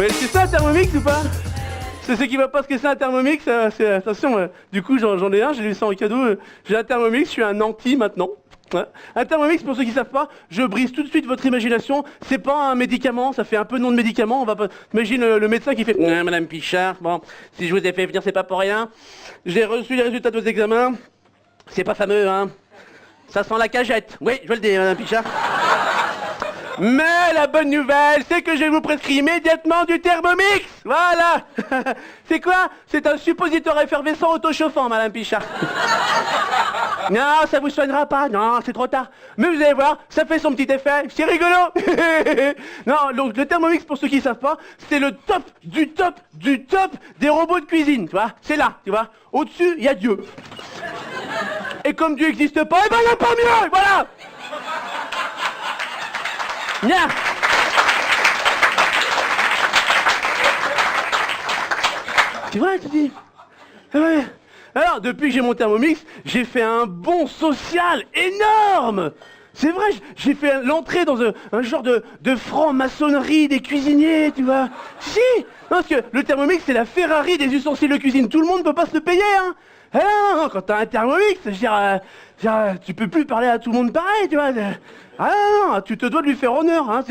Mais c'est ça un Thermomix ou pas? C'est ceux qui voient pas ce que c'est un Thermomix, attention, du coup j'en ai un, j'ai eu ça en cadeau, j'ai un Thermomix, je suis un anti maintenant. Ouais. Un Thermomix, pour ceux qui savent pas, je brise tout de suite votre imagination, c'est pas un médicament, ça fait un peu nom de médicament, on va pas... Imagine le médecin qui fait Madame Pichard, bon, si je vous ai fait venir c'est pas pour rien, j'ai reçu les résultats de vos examens, c'est pas fameux hein, ça sent la cagette, oui je veux le dire Madame Pichard. Mais la bonne nouvelle, c'est que je vais vous prescrire immédiatement du Thermomix. Voilà. C'est quoi? C'est un suppositoire effervescent autochauffant, Madame Pichard. Non, ça vous soignera pas. Non, c'est trop tard. Mais vous allez voir, ça fait son petit effet. C'est rigolo. Non, donc le Thermomix, pour ceux qui savent pas, c'est le top du top du top des robots de cuisine, tu vois. C'est là, tu vois. Au-dessus, il y a Dieu. Et comme Dieu n'existe pas, eh ben il n'y a pas mieux. Voilà. Viens. Tu vois, tu dis. Ouais. Alors, depuis que j'ai mon Thermomix, j'ai fait un bond social énorme. C'est vrai, j'ai fait l'entrée dans un genre de franc-maçonnerie des cuisiniers, tu vois. Si. Non, parce que le Thermomix, c'est la Ferrari des ustensiles de cuisine. Tout le monde ne peut pas se le payer, hein. Ah non, quand t'as un Thermomix, je veux dire, tu peux plus parler à tout le monde pareil, tu vois. Ah non, tu te dois de lui faire honneur, hein.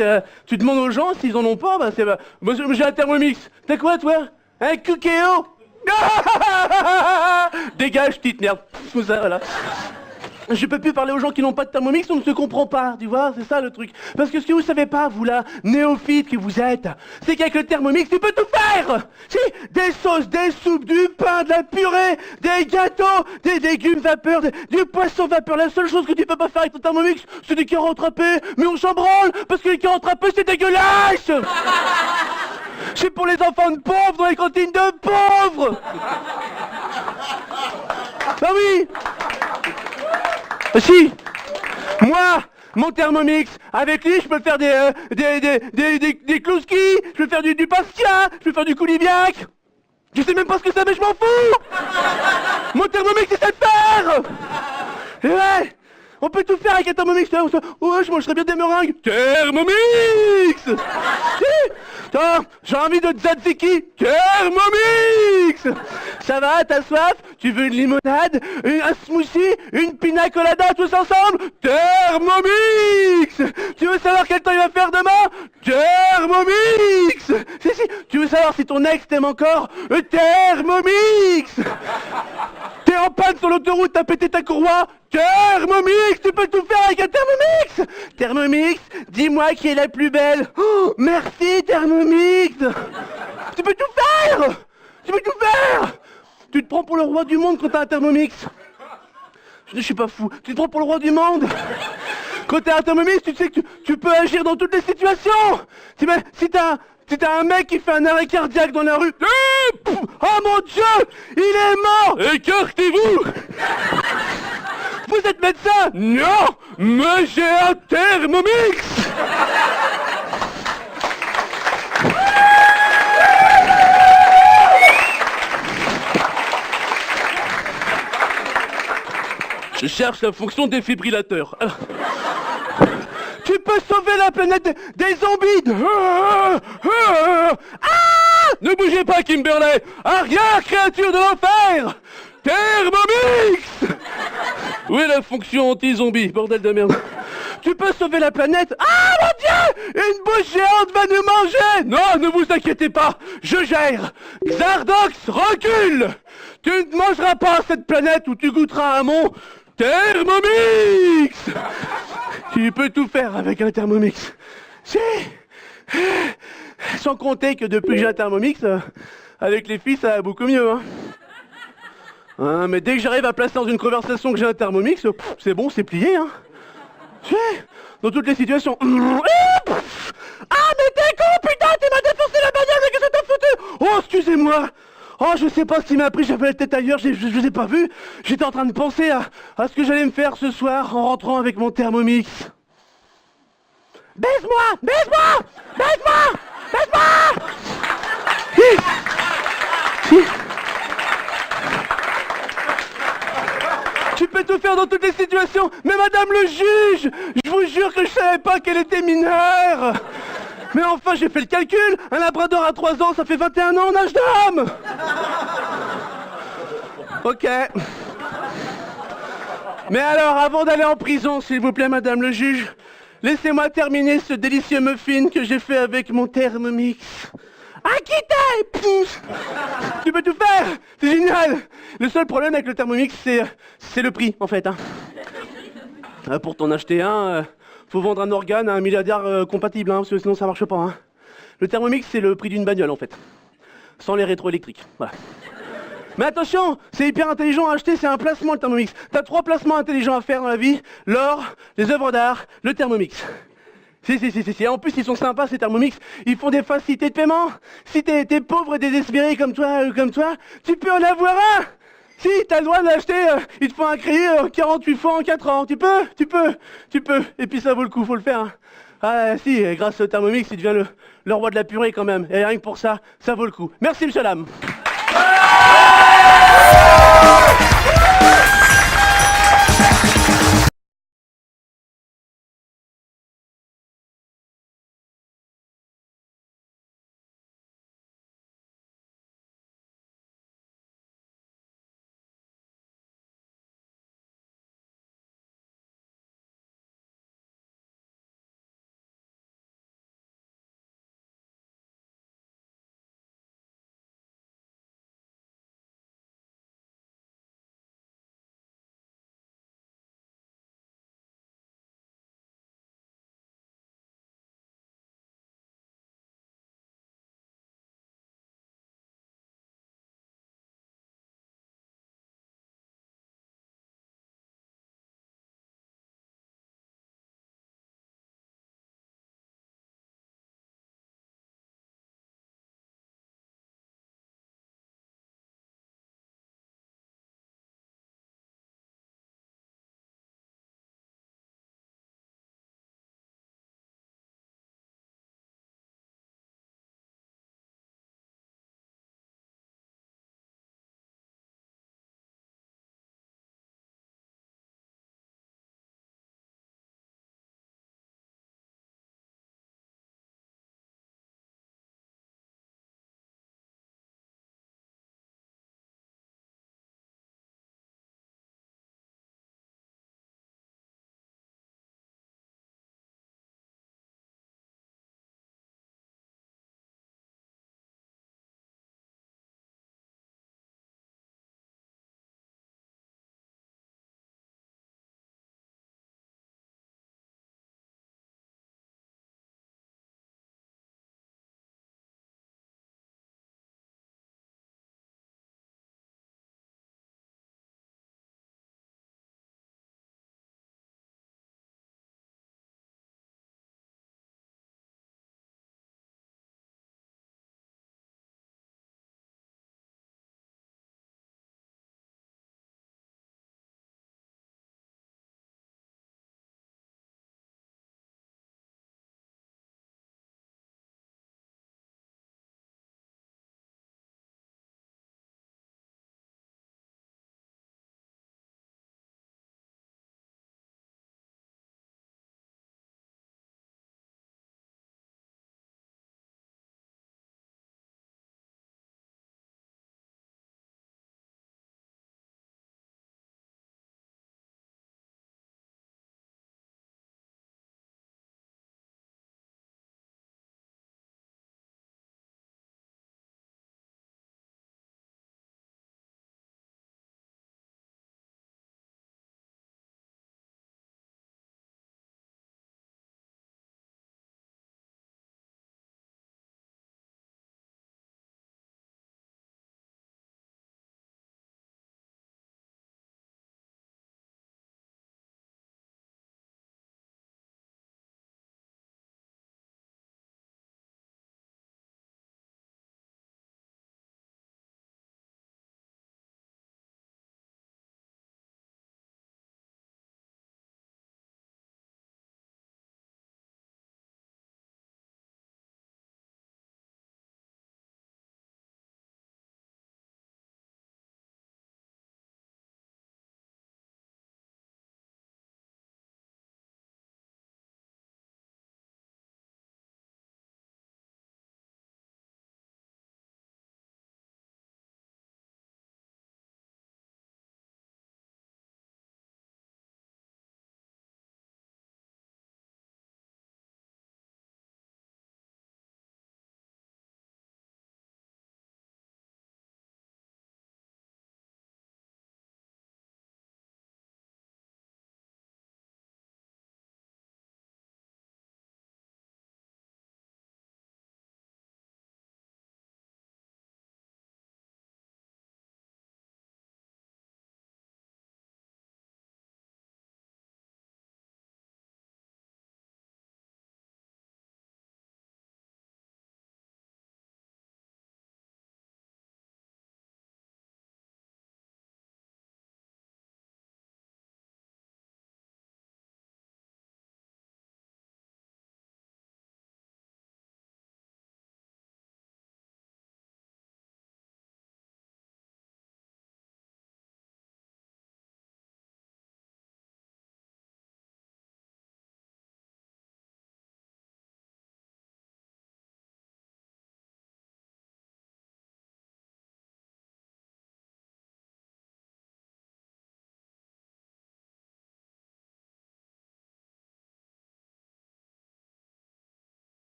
Tu demandes aux gens s'ils en ont pas, bah c'est... moi j'ai un Thermomix. T'as quoi, toi? Un Cookéo? Dégage, petite merde. Tout ça, voilà. Je peux plus parler aux gens qui n'ont pas de Thermomix, on ne se comprend pas, tu vois, c'est ça le truc. Parce que ce que vous savez pas, vous là, néophytes que vous êtes, c'est qu'avec le Thermomix, tu peux tout faire. Si, des sauces, des soupes, du pain, de la purée, des gâteaux, des légumes vapeur, du poisson vapeur. La seule chose que tu peux pas faire avec ton Thermomix, c'est des carottes râpées, mais on s'en branle, parce que les carottes râpées, c'est dégueulasse. C'est pour les enfants de pauvres dans les cantines de pauvres. Ah oui. Si, moi, mon Thermomix, avec lui, je peux faire des klouskis, je peux faire du pastia, je peux faire du coulibiac. Je sais même pas ce que c'est, mais je m'en fous. Mon Thermomix, c'est ça de faire. Et ouais, on peut tout faire avec un Thermomix. Ouais, je mangerais bien des meringues. Thermomix. Si. Attends, j'ai envie de tzatziki. Thermomix. Ça va, t'as soif? Tu veux une limonade? Un smoothie? Une pina colada, tous ensemble? Thermomix. Tu veux savoir quel temps il va faire demain? Thermomix. Si, tu veux savoir si ton ex t'aime encore? Thermomix. T'es en panne sur l'autoroute, t'as pété ta courroie? Thermomix. Tu peux tout faire avec un Thermomix. Thermomix, dis-moi qui est la plus belle. Oh, merci Thermomix. Tu peux tout faire. Tu peux tout faire. Tu te prends pour le roi du monde quand t'as un Thermomix. Je suis pas fou. Tu te prends pour le roi du monde. Quand t'as un Thermomix, tu sais que tu peux agir dans toutes les situations. Si t'as un mec qui fait un arrêt cardiaque dans la rue. Oh mon Dieu, il est mort. Écartez-vous. Vous êtes médecin? Non, mais j'ai un Thermomix. Je cherche la fonction défibrillateur. Tu peux sauver la planète des zombies. Ne bougez pas, Kimberley. Arrière, créature de l'enfer. Thermomix. Où est la fonction anti-zombie, bordel de merde? Tu peux sauver la planète. Ah mon Dieu, une bouche géante va nous manger. Non, ne vous inquiétez pas, je gère. Xardox, recule. Tu ne mangeras pas cette planète où tu goûteras à mon Thermomix. Tu peux tout faire avec un Thermomix. Sans compter que depuis que j'ai un Thermomix, avec les filles, ça va beaucoup mieux. Hein, mais dès que j'arrive à placer dans une conversation que j'ai un Thermomix, c'est bon, c'est plié. Hein. Dans toutes les situations. Ah, mais t'es con, putain, tu m'as défoncé la bagnole, mais qu'est-ce que t'as foutu? Oh, excusez-moi. Oh, je sais pas ce qui m'a pris, j'avais la tête ailleurs, je vous ai pas vu. J'étais en train de penser à ce que j'allais me faire ce soir en rentrant avec mon Thermomix. Baise-moi. Tu peux tout faire dans toutes les situations, mais madame le juge, je vous jure que je savais pas qu'elle était mineure. Mais enfin, j'ai fait le calcul. Un labrador à 3 ans, ça fait 21 ans en âge d'homme. Ok. Mais alors, avant d'aller en prison, s'il vous plaît, madame le juge, laissez-moi terminer ce délicieux muffin que j'ai fait avec mon Thermomix. Acquitté! Tu peux tout faire! C'est génial! Le seul problème avec le Thermomix, c'est le prix, en fait. Hein. Pour t'en acheter un, faut vendre un organe à un milliardaire compatible, hein, parce que sinon ça marche pas. Hein. Le Thermomix, c'est le prix d'une bagnole, en fait. Sans les rétroélectriques. Voilà. Mais attention, c'est hyper intelligent à acheter, c'est un placement le Thermomix. T'as 3 placements intelligents à faire dans la vie, l'or, les œuvres d'art, le Thermomix. Si. En plus, ils sont sympas, ces Thermomix. Ils font des facilités de paiement. Si t'es pauvre et désespéré comme toi, tu peux en avoir un. Si, t'as le droit de l'acheter, ils te font un crédit 48 fois en 4 ans. Tu peux. Et puis ça vaut le coup, faut le faire. Hein. Ah si, grâce au Thermomix, il devient le roi de la purée quand même. Et rien que pour ça, ça vaut le coup. Merci, monsieur Lame.